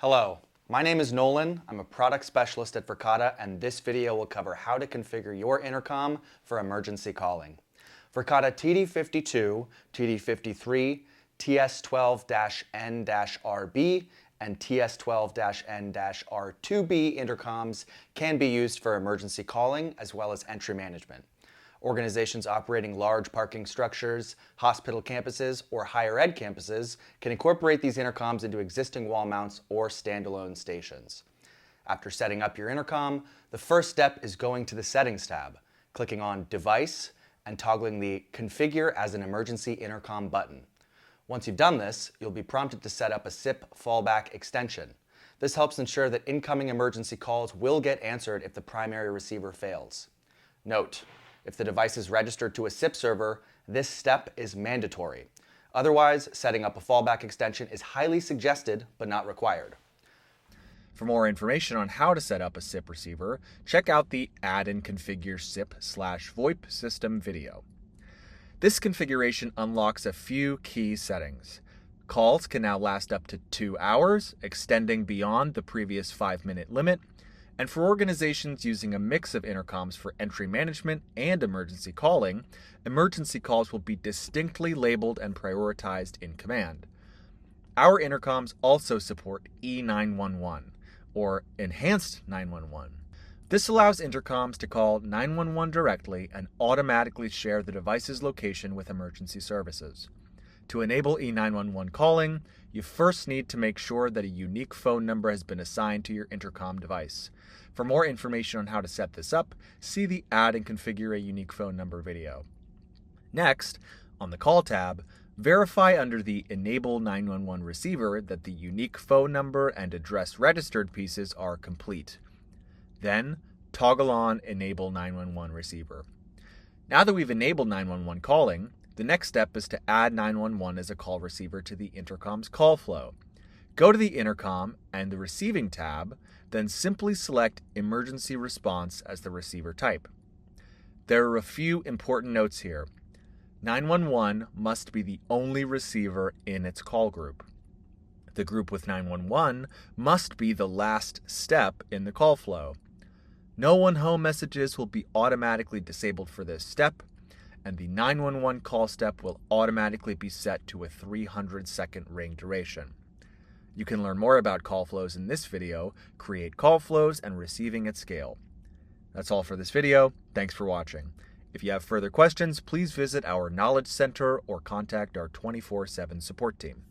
Hello, my name is Nolan. I'm a product specialist at Verkada, and this video will cover how to configure your intercom for emergency calling. Verkada TD52, TD53, TS12-N-RB, and TS12-N-R2B intercoms can be used for emergency calling as well as entry management. Organizations operating large parking structures, hospital campuses, or higher ed campuses can incorporate these intercoms into existing wall mounts or standalone stations. After setting up your intercom, the first step is going to the Settings tab, clicking on Device, and toggling the Configure as an Emergency Intercom button. Once you've done this, you'll be prompted to set up a SIP fallback extension. This helps ensure that incoming emergency calls will get answered if the primary receiver fails. Note: if the device is registered to a SIP server, this step is mandatory. Otherwise, setting up a fallback extension is highly suggested but not required. For more information on how to set up a SIP receiver, check out the Add and Configure SIP/VoIP system video. This configuration unlocks a few key settings. Calls can now last up to 2 hours, extending beyond the previous 5-minute limit. And for organizations using a mix of intercoms for entry management and emergency calling, emergency calls will be distinctly labeled and prioritized in command. Our intercoms also support E911, or Enhanced 911. This allows intercoms to call 911 directly and automatically share the device's location with emergency services. To enable E911 calling, you first need to make sure that a unique phone number has been assigned to your intercom device. For more information on how to set this up, see the Add and Configure a Unique Phone Number video. Next, on the Call tab, verify under the Enable 911 receiver that the unique phone number and address registered pieces are complete. Then, toggle on Enable 911 receiver. Now that we've enabled 911 calling, the next step is to add 911 as a call receiver to the intercom's call flow. Go to the Intercom and the Receiving tab, then simply select Emergency Response as the receiver type. There are a few important notes here. 911 must be the only receiver in its call group. The group with 911 must be the last step in the call flow. No one home messages will be automatically disabled for this step, and the 911 call step will automatically be set to a 300-second ring duration. You can learn more about call flows in this video, create call flows, and receiving at scale. That's all for this video. Thanks for watching. If you have further questions, please visit our Knowledge Center or contact our 24/7 support team.